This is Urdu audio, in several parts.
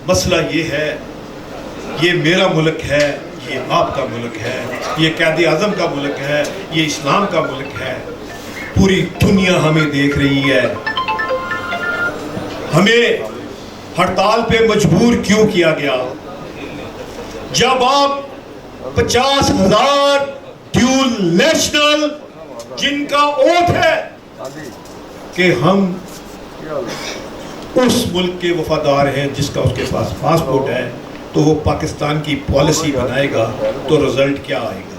مسئلہ یہ ہے، یہ میرا ملک ہے، یہ آپ کا ملک ہے، یہ قائد اعظم کا ملک ہے، یہ اسلام کا ملک ہے۔ پوری دنیا ہمیں دیکھ رہی ہے۔ ہمیں ہڑتال پہ مجبور کیوں کیا گیا؟ جب آپ 50,000 ڈیول نیشنل جن کا اوتھ ہے کہ ہم اس ملک کے وفادار ہیں جس کا اس کے پاس پاسپورٹ ہے، تو وہ پاکستان کی پالیسی بنائے گا تو رزلٹ کیا آئے گا؟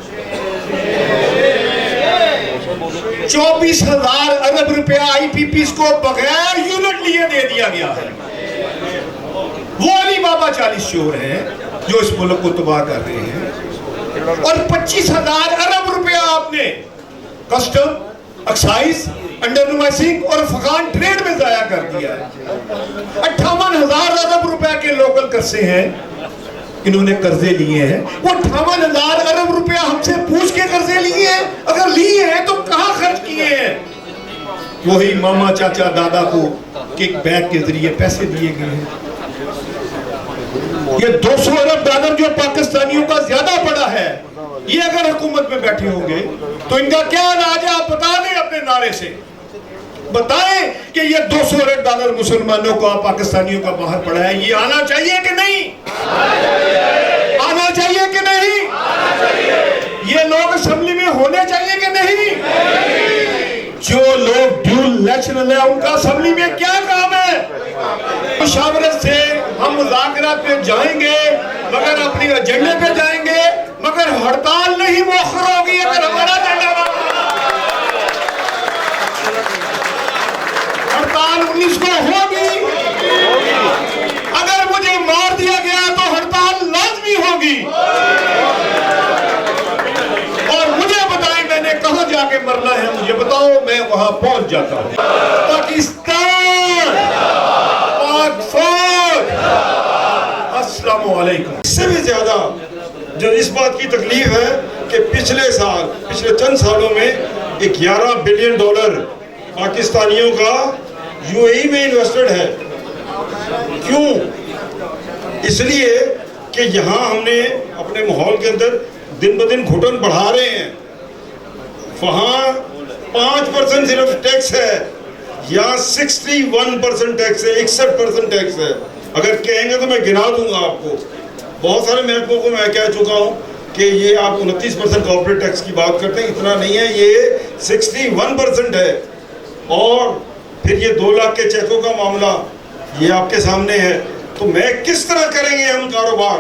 24,000 ارب روپیہ آئی پی پیز کو بغیر یونٹ لیے دے دیا گیا ہے۔ وہ علی بابا 40 چور ہیں جو اس ملک کو تباہ کر رہے ہیں، اور 25,000 ارب روپیہ آپ نے کسٹم، ایکسائز، انڈر نمائسنگ اور افغان ٹریڈ میں ضائع کر دیا ہے۔ 58,000 ارب روپے کے لوکل قرضے ہیں، انہوں نے قرضے لیے ہیں۔ وہ 58,000 ارب روپے ہم سے پوچھ کے قرضے لیے ہیں؟ اگر لیے ہیں تو کہاں خرچ کیے ہیں؟ وہی ماما چاچا دادا کو کک بیک کے ذریعے پیسے دیے گئے ہیں۔ یہ 200 ارب ڈالر جو پاکستانیوں کا زیادہ پڑا ہے، یہ اگر حکومت میں بیٹھے ہوں گے تو ان کا کیا علاج ہے؟ آپ بتا دیں اپنے نعرے سے، بتائیں کہ یہ 200 ارب ڈالر مسلمانوں کا، پاکستانیوں کا باہر پڑا ہے، یہ آنا چاہیے کہ نہیں؟ آنا چاہیے کہ نہیں؟ یہ لوگ اسمبلی میں ہونے چاہیے کہ نہیں؟ جو لوگ ڈیول نیشنل ہیں ان کا اسمبلی میں کیا کام ہے؟ مشاورت سے ہم مذاکرات پہ جائیں گے، مگر اپنی ایجنڈے پہ جائیں گے، مگر ہڑتال نہیں مؤخر ہوگی اگر ہمارا ایجنڈا ہڑتال 19 کو ہوگی۔ اگر مجھے مار دیا گیا تو ہڑتال لازمی ہوگی، اور مجھے بتائیں میں نے کہاں جا کے مرنا ہے، مجھے بتاؤ، میں وہاں پہنچ جاتا ہوں۔ پاکستان، پاک فوج، السلام علیکم۔ اس سے بھی زیادہ جو اس بات کی تکلیف ہے کہ پچھلے چند سالوں میں 11 بلین ڈالر پاکستانیوں کا یو اے ای میں انویسٹڈ ہے۔ کیوں؟ اس لیے کہ یہاں ہم نے اپنے ماحول کے اندر دن بدن گھٹن بڑھا رہے ہیں۔ وہاں 5% صرف ٹیکس ہے، یہاں 61% ٹیکس ہے، 61% ٹیکس ہے۔ اگر کہیں گے تو میں گنا دوں گا آپ کو۔ بہت سارے محکموں کو میں کہہ چکا ہوں کہ یہ آپ 29% کارپوریٹ ٹیکس کی بات کرتے ہیں، اتنا نہیں ہے، یہ 61% ہے۔ اور پھر یہ 2 لاکھ کے چیکوں کا معاملہ یہ آپ کے سامنے ہے۔ تو میں کس طرح کریں گے ہم کاروبار؟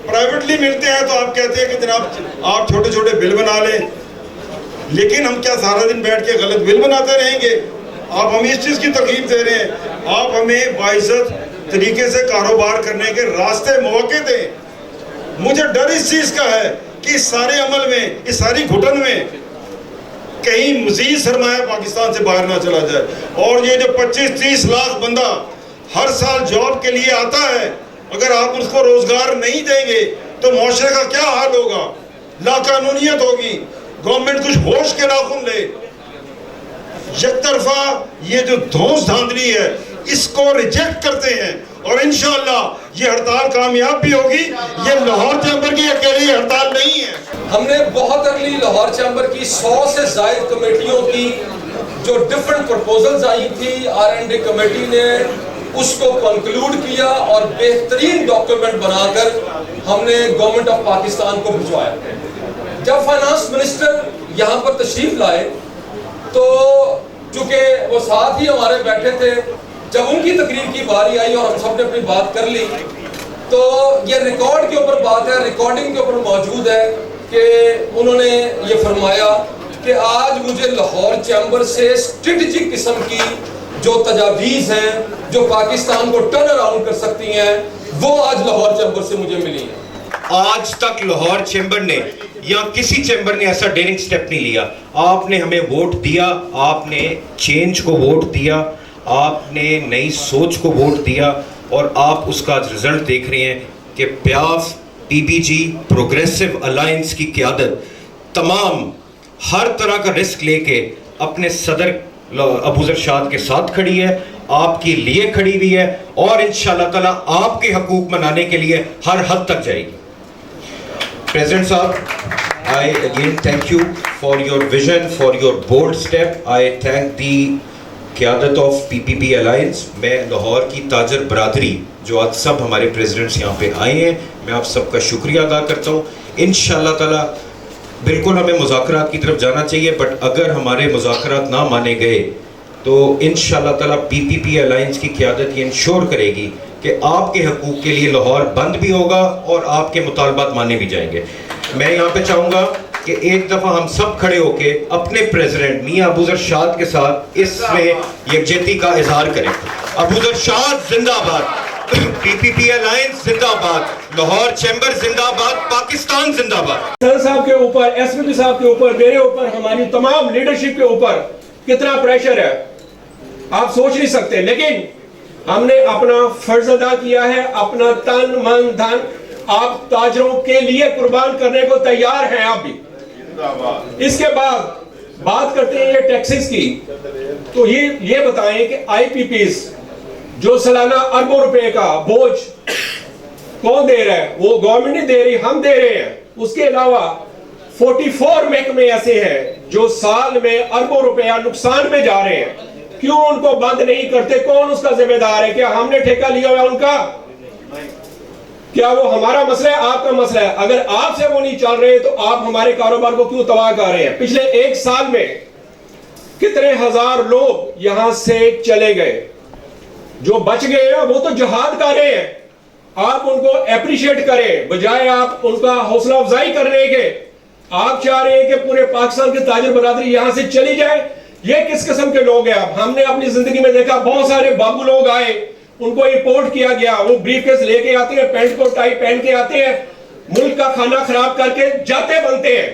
پرائیویٹلی ملتے ہیں تو آپ کہتے ہیں کہ جناب آپ چھوٹے چھوٹے بل بنا لیں، لیکن ہم کیا سارا دن بیٹھ کے غلط بل بناتے رہیں گے؟ آپ ہمیں اس چیز کی تکلیف دے رہے ہیں۔ آپ ہمیں باعزت طریقے سے کاروبار کرنے کے راستے مواقع دیں۔ مجھے ڈر اس چیز کا ہے کہ اس سارے عمل میں، اس ساری گھٹن میں کہیں مزید سرمایہ پاکستان سے باہر نہ چلا جائے۔ اور یہ جو 25-30 لاکھ بندہ ہر سال جاب کے لیے آتا ہے، اگر آپ اس کو روزگار نہیں دیں گے تو معاشرے کا کیا حال ہوگا؟ لا قانونیت ہوگی، گورنمنٹ کچھ ہوش کے ناخن لے۔ یک طرفہ یہ جو دھونس دھاندلی ہے اس کو ریجیکٹ کرتے ہیں اور انشاءاللہ یہ ہڑتال کامیاب بھی ہوگی. یہ لاہور چیمبر کی اکیلی ہڑتال نہیں ہے. ہم نے بہت ارلی لاہور چیمبر کی 100 سے زائد کمیٹیوں کی جو ڈیفرنٹ پرپوزلز آئی تھی R&D کمیٹی نے اس کو کنکلوڈ کیا اور بہترین ڈاکیومنٹ بنا کر ہم نے گورنمنٹ آف پاکستان کو بھجوایا. جب فائنانس منسٹر یہاں پر تشریف لائے تو چونکہ وہ ساتھ ہی ہمارے بیٹھے تھے, جب ان کی تقریر کی باری آئی اور ہم سب نے اپنی بات کر لی تو یہ ریکارڈ کے اوپر بات ہے, ریکارڈنگ کے اوپر موجود ہے کہ انہوں نے یہ فرمایا کہ آج مجھے لاہور چیمبر سے اسٹریٹجک قسم کی جو تجاویز ہیں جو پاکستان کو ٹرن اراؤنڈ کر سکتی ہیں وہ آج لاہور چیمبر سے مجھے ملی ہیں. آج تک لاہور چیمبر نے یا کسی چیمبر نے ایسا ڈیرنگ سٹیپ نہیں لیا. آپ نے ہمیں ووٹ دیا, آپ نے چینج کو ووٹ دیا, آپ نے نئی سوچ کو ووٹ دیا اور آپ اس کا رزلٹ دیکھ رہے ہیں کہ پیاف PPG پروگریسو الائنس کی قیادت تمام ہر طرح کا رسک لے کے اپنے صدر ابوذر شاد کے ساتھ کھڑی ہے, آپ کے لیے کھڑی ہوئی ہے اور انشاءاللہ تعالیٰ آپ کے حقوق منانے کے لیے ہر حد تک جائے گی. President Saab, I again thank you for your vision, for your bold step. I thank the قیادت of PPP Alliance. میں لاہور کی تاجر برادری جو آج سب ہمارے پریزیڈنٹس یہاں پہ آئے ہیں, میں آپ سب کا شکریہ ادا کرتا ہوں. انشاءاللہ تعالیٰ بالکل ہمیں مذاکرات کی طرف جانا چاہیے, بٹ اگر ہمارے مذاکرات نہ مانے گئے تو انشاءاللہ تعالیٰ PPP Alliance کی قیادت یہ انشور کرے گی کہ آپ کے حقوق کے لیے لاہور بند بھی ہوگا اور آپ کے مطالبات مانے بھی جائیں گے. میں یہاں پہ چاہوں گا کہ ایک دفعہ ہم سب کھڑے ہو کے اپنے پریزیڈنٹ میاں ابوذر شاد کے ساتھ اس میں یکجہتی کا اظہار کریں. ابوذر شاد زندہ باد, PPP Alliance زندہ باد, لاہور چیمبر زندہ باد, پاکستان زندہ باد. سر صاحب کے اوپر, SVP صاحب کے اوپر, میرے اوپر, ہماری تمام لیڈرشپ کے اوپر کتنا پریشر ہے آپ سوچ نہیں سکتے, لیکن ہم نے اپنا فرض ادا کیا ہے, اپنا تن من دھن آپ تاجروں کے لیے قربان کرنے کو تیار ہیں آپ بھی. اس کے بعد بات کرتے ہیں یہ ٹیکسز کی, تو یہ بتائیں کہ IPPs جو سالانہ اربوں روپے کا بوجھ کون دے رہا ہے؟ وہ گورنمنٹ نہیں دے رہی, ہم دے رہے ہیں. اس کے علاوہ 44 محکمے ایسے ہیں جو سال میں اربوں روپیہ نقصان میں جا رہے ہیں. کیوں ان کو بند نہیں کرتے؟ کون اس کا ذمہ دار ہے؟ کیا ہم نے ٹھیکہ لیا ہوا ان کا؟ کیا وہ ہمارا مسئلہ ہے, آپ کا مسئلہ ہے؟ اگر آپ سے وہ نہیں چل رہے تو آپ ہمارے کاروبار کو کیوں تباہ کر رہے ہیں؟ پچھلے ایک سال میں کتنے ہزار لوگ یہاں سے چلے گئے, جو بچ گئے ہیں وہ تو جہاد کر رہے ہیں. آپ ان کو اپریشیٹ کریں بجائے آپ ان کا حوصلہ افزائی کرنے کے. آپ چاہ رہے ہیں کہ پورے پاکستان کی تاجر برادری یہاں سے چلی جائے. یہ کس قسم کے لوگ ہیں؟ اب ہم نے اپنی زندگی میں دیکھا بہت سارے بابو لوگ آئے, ان کو رپورٹ کیا گیا, وہ بریف کیس لے کے آتے ہیں, پینٹ کو ٹائی پہن کے آتے ہیں, ملک کا کھانا خراب کر کے جاتے بنتے ہیں.